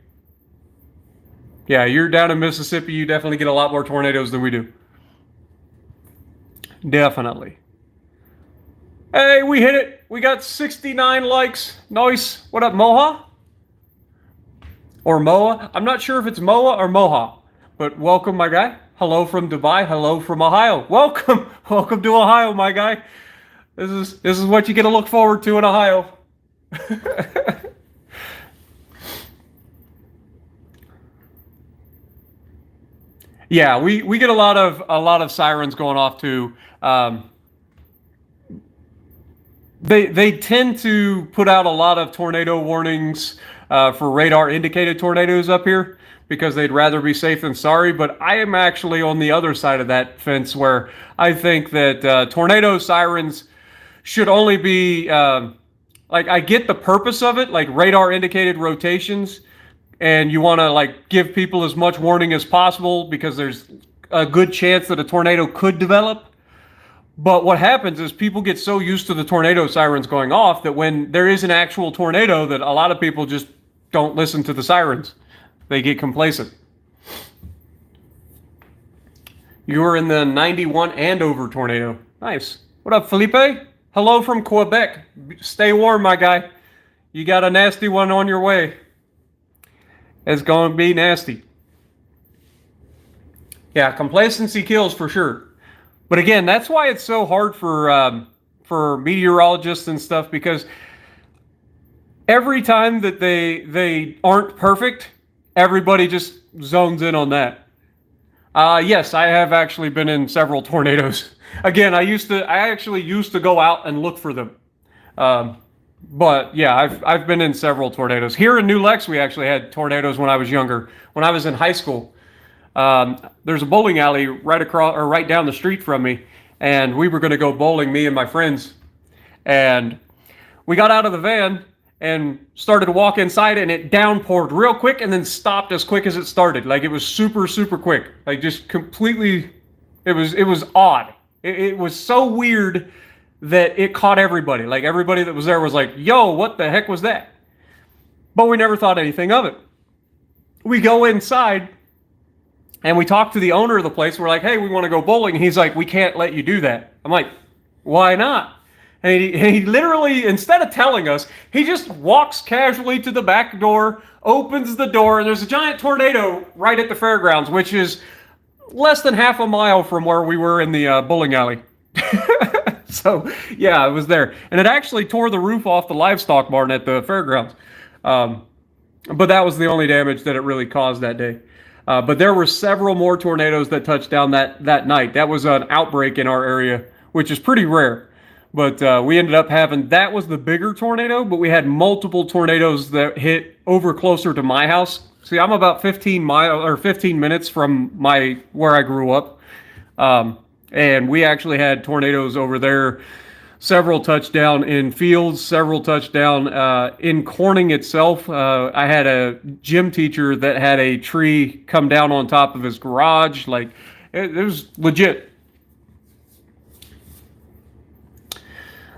Yeah, you're down in Mississippi, you definitely get a lot more tornadoes than we do. Definitely. Hey, we hit it. We got 69 likes. Nice. What up, Moha? Or Moa? I'm not sure if it's Moa or Moha, but welcome, my guy. Hello from Dubai. Hello from Ohio. Welcome. Welcome to Ohio, my guy. This is what you get to look forward to in Ohio. Yeah, we get a lot of sirens going off too. They tend to put out a lot of tornado warnings for radar indicated tornadoes up here because they'd rather be safe than sorry. But I am actually on the other side of that fence where I think that tornado sirens should only be I get the purpose of it, like radar indicated rotations. And you want to give people as much warning as possible because there's a good chance that a tornado could develop. But what happens is people get so used to the tornado sirens going off that when there is an actual tornado, that a lot of people just don't listen to the sirens. They get complacent. You were in the 91 Andover tornado. Nice. What up, Felipe? Hello from Quebec. Stay warm, my guy. You got a nasty one on your way. It's going to be nasty. Yeah, complacency kills for sure. But again, that's why it's so hard for meteorologists and stuff, because every time that they aren't perfect, everybody just zones in on that. Yes, I have actually been in several tornadoes. Again, I actually used to go out and look for them. But yeah, I've been in several tornadoes. Here in New Lex, we actually had tornadoes when I was younger. When I was in high school, there's a bowling alley right down the street from me, and we were going to go bowling, me and my friends. And we got out of the van and started to walk inside, and it downpoured real quick and then stopped as quick as it started. Like, it was super, super quick. Like, just completely, it was odd. It was so weird that it caught everybody. Like, everybody that was there was like, yo, what the heck was that? But we never thought anything of it. We go inside and we talk to the owner of the place. We're like, hey, we want to go bowling. And he's like, we can't let you do that. I'm like, why not? And he literally, instead of telling us, he just walks casually to the back door, opens the door, and there's a giant tornado right at the fairgrounds, which is less than half a mile from where we were in the bowling alley. So, yeah, it was there. And it actually tore the roof off the livestock barn at the fairgrounds. But that was the only damage that it really caused that day. But there were several more tornadoes that touched down that night. That was an outbreak in our area, which is pretty rare. But we ended up that was the bigger tornado, but we had multiple tornadoes that hit over closer to my house. See, I'm about 15 minutes from where I grew up. And we actually had tornadoes over there, several touchdown in fields, several touchdown in Corning itself. I had a gym teacher that had a tree come down on top of his garage. Like, it was legit.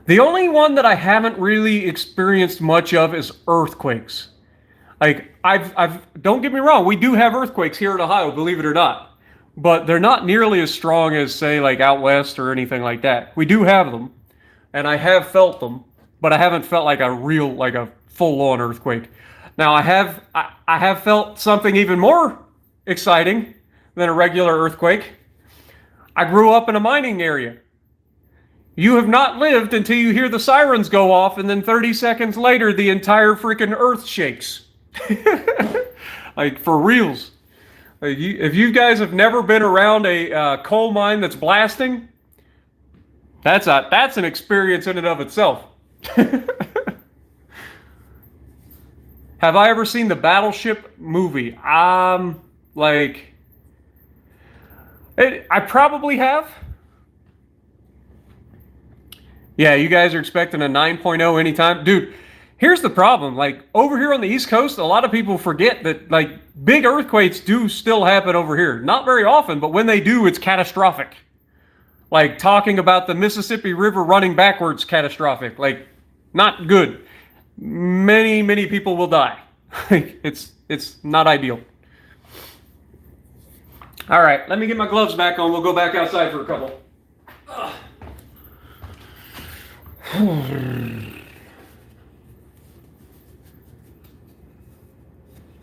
The only one that I haven't really experienced much of is earthquakes. Like, don't get me wrong, we do have earthquakes here in Ohio, believe it or not. But they're not nearly as strong as, say, like out west or anything like that. We do have them, and I have felt them, but I haven't felt like a full-on earthquake. Now I have felt something even more exciting than a regular earthquake. I grew up in a mining area. You have not lived until you hear the sirens go off, and then 30 seconds later, the entire freaking earth shakes. Like, for reals. Like, if you guys have never been around a coal mine that's blasting, that's an experience in and of itself. Have I ever seen the Battleship movie? I probably have. Yeah, you guys are expecting a 9.0 anytime. Dude, here's the problem. Like, over here on the East Coast, a lot of people forget that, like, big earthquakes do still happen over here. Not very often, but when they do, it's catastrophic. Like, talking about the Mississippi River running backwards, catastrophic. Like, not good. Many, many people will die. It's not ideal. All right, let me get my gloves back on. We'll go back outside for a couple.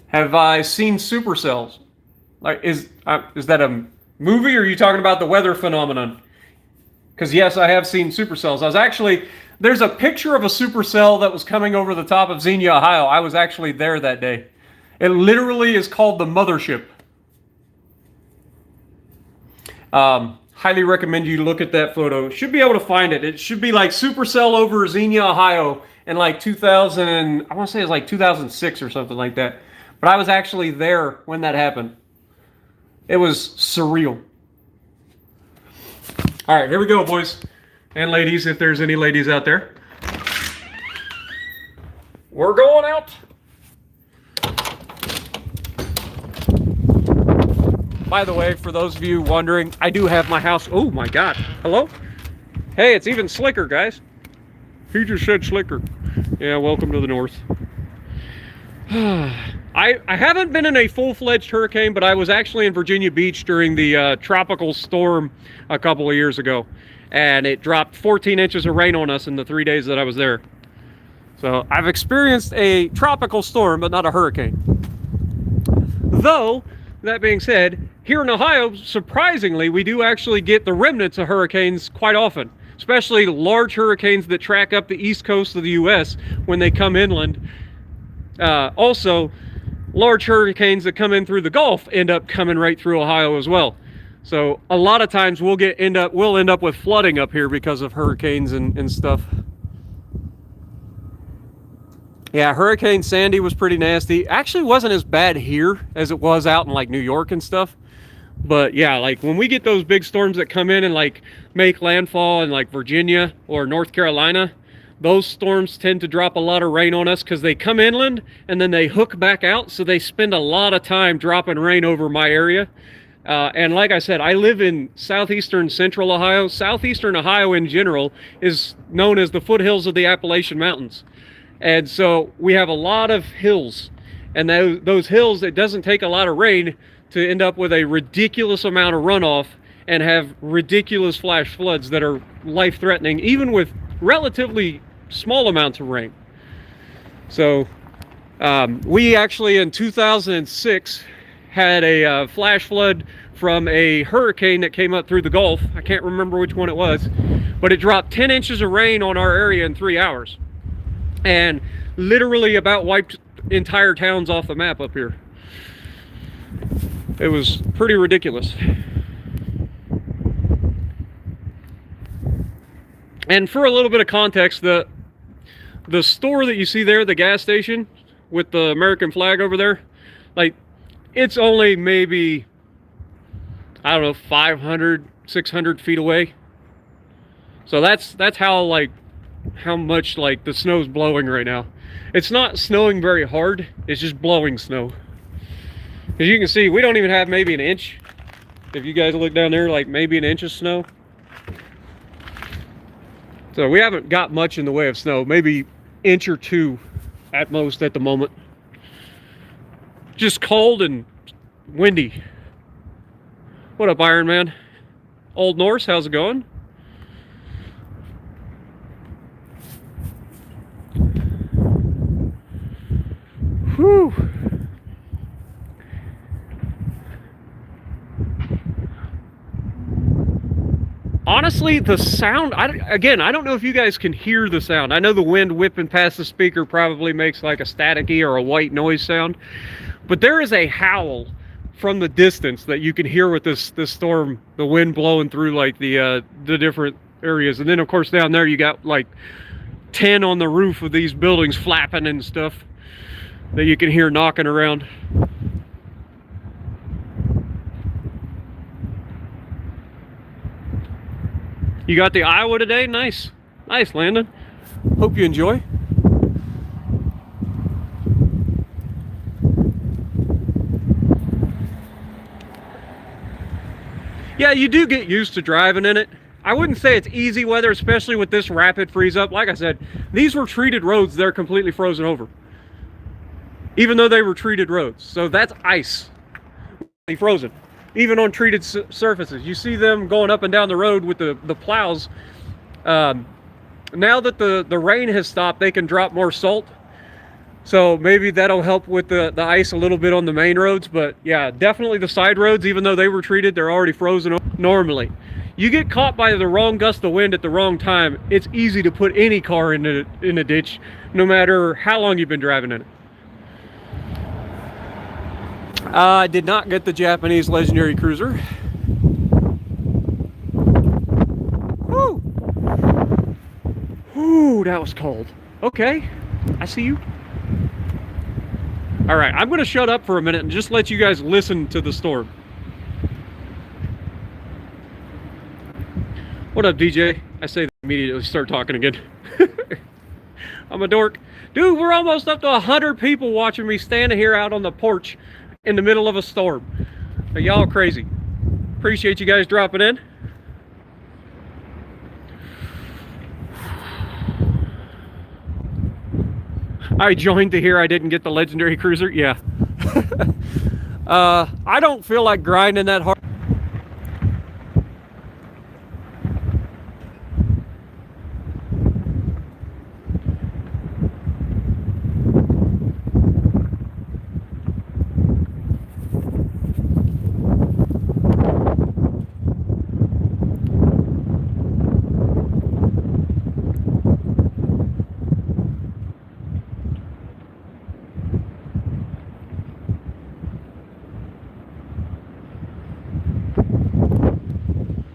Have I seen supercells? Like, is that a movie, or are you talking about the weather phenomenon? Because yes, I have seen supercells. There's a picture of a supercell that was coming over the top of Xenia, Ohio. I was actually there that day. It literally is called the Mothership. Highly recommend you look at that photo. Should be able to find it. It should be like supercell over Xenia, Ohio in like 2000, I want to say it was like 2006 or something like that. But I was actually there when that happened. It was surreal. All right, here we go, boys and ladies, if there's any ladies out there. We're going out. By the way, for those of you wondering, I do have my house. Oh my God. Hello? Hey, it's even slicker, guys. He just said slicker. Yeah, welcome to the north. I haven't been in a full-fledged hurricane, but I was actually in Virginia Beach during the tropical storm a couple of years ago. And it dropped 14 inches of rain on us in the 3 days that I was there. So I've experienced a tropical storm, but not a hurricane. Though, that being said, here in Ohio, surprisingly, we do actually get the remnants of hurricanes quite often. Especially large hurricanes that track up the east coast of the U.S. when they come inland. Also, large hurricanes that come in through the Gulf end up coming right through Ohio as well. So a lot of times we'll end up with flooding up here because of hurricanes and stuff. Yeah, Hurricane Sandy was pretty nasty. Actually wasn't as bad here as it was out in like New York and stuff. But yeah, like when we get those big storms that come in and like make landfall in like Virginia or North Carolina, those storms tend to drop a lot of rain on us because they come inland and then they hook back out. So they spend a lot of time dropping rain over my area. And like I said, I live in southeastern central Ohio. Southeastern Ohio in general is known as the foothills of the Appalachian Mountains. And so we have a lot of hills. And those hills, it doesn't take a lot of rain to end up with a ridiculous amount of runoff and have ridiculous flash floods that are life-threatening, even with relatively small amounts of rain. So we actually in 2006 had a flash flood from a hurricane that came up through the Gulf. I can't remember which one it was, but it dropped 10 inches of rain on our area in 3 hours and literally about wiped entire towns off the map up here. It was pretty ridiculous. And for a little bit of context, the store that you see there, the gas station with the American flag over there, like, it's only maybe, I don't know, 500, 600 feet away. So that's how much like the snow's blowing right now. It's not snowing very hard, it's just blowing snow. As you can see, we don't even have maybe an inch. If you guys look down there, like maybe an inch of snow. So we haven't got much in the way of snow, maybe inch or two at most at the moment. Just cold and windy. What up, Iron Man? Old Norse, how's it going? Whew. Honestly, the sound, again, I don't know if you guys can hear the sound. I know the wind whipping past the speaker probably makes like a staticky or a white noise sound, but there is a howl from the distance that you can hear with this storm, the wind blowing through like the different areas. And then of course down there you got like 10 on the roof of these buildings flapping and stuff that you can hear knocking around. You got the Iowa today? Nice. Nice, Landon. Hope you enjoy. Yeah, you do get used to driving in it. I wouldn't say it's easy weather, especially with this rapid freeze up. Like I said, these were treated roads. They're completely frozen over. Even though they were treated roads. So that's ice. Frozen. Even on treated surfaces. You see them going up and down the road with the plows. Now that the rain has stopped, they can drop more salt. So maybe that'll help with the ice a little bit on the main roads. But yeah, definitely the side roads, even though they were treated, they're already frozen normally. You get caught by the wrong gust of wind at the wrong time, it's easy to put any car in a ditch, no matter how long you've been driving in it. I did not get the Japanese Legendary Cruiser. Woo! Ooh, that was cold. Okay, I see you. All right, I'm gonna shut up for a minute and just let you guys listen to the storm. What up, DJ? I say that immediately, start talking again. I'm a dork. Dude, we're almost up to 100 people watching me standing here out on the porch in the middle of a storm. Y'all crazy. Appreciate you guys dropping in. I joined to hear I didn't get the Legendary Cruiser. Yeah. I don't feel like grinding that hard.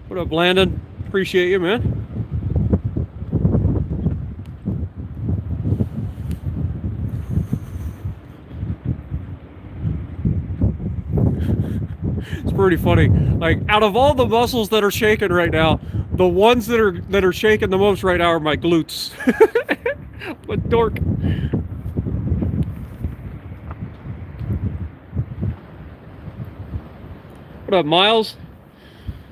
What up, Landon? Appreciate you, man. It's pretty funny. Like, out of all the muscles that are shaking right now, the ones that are shaking the most right now are my glutes. What dork. What up, Miles?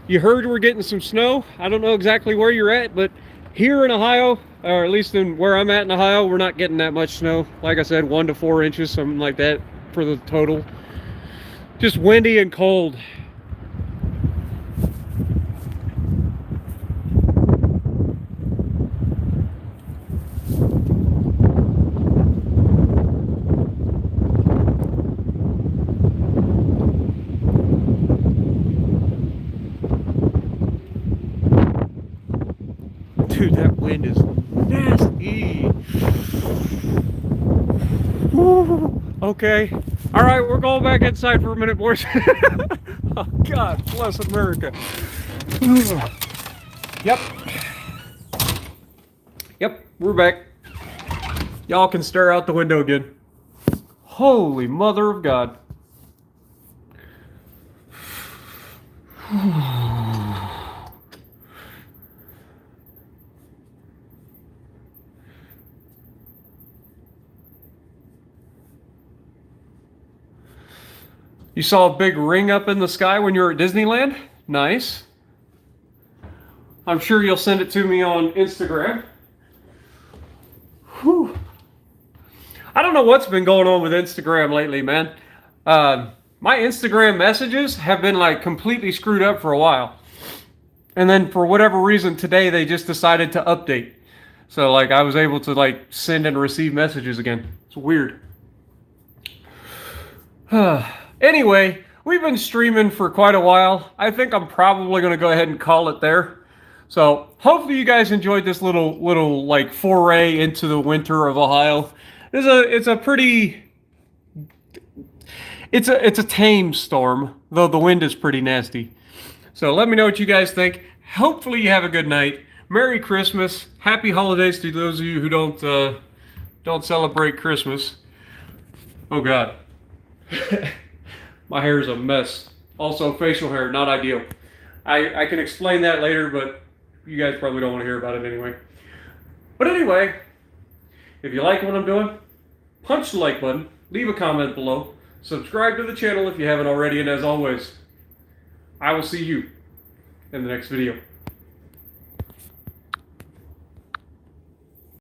You heard we're getting some snow. I don't know exactly where you're at, but here in Ohio, or at least in where I'm at in Ohio, we're not getting that much snow. Like I said, 1 to 4 inches, something like that for the total. Just windy and cold. Dude, that wind is nasty. Woo. Okay. All right, we're going back inside for a minute, boys. Oh, God bless America. Yep. Yep, we're back. Y'all can stare out the window again. Holy mother of God. You saw a big ring up in the sky when you were at Disneyland? Nice. I'm sure you'll send it to me on Instagram. Whew. I don't know what's been going on with Instagram lately, man. My Instagram messages have been like completely screwed up for a while. And then for whatever reason today they just decided to update. So like I was able to like send and receive messages again. It's weird. Anyway, we've been streaming for quite a while. I think I'm probably going to go ahead and call it there. So hopefully you guys enjoyed this little like foray into the winter of Ohio. It's a pretty it's a tame storm, though the wind is pretty nasty. So let me know what you guys think. Hopefully you have a good night. Merry Christmas. Happy holidays to those of you who don't celebrate Christmas. Oh God. My hair is a mess. Also facial hair, not ideal. I can explain that later, but you guys probably don't want to hear about it anyway. But anyway, if you like what I'm doing, punch the like button, leave a comment below, subscribe to the channel if you haven't already, and as always, I will see you in the next video.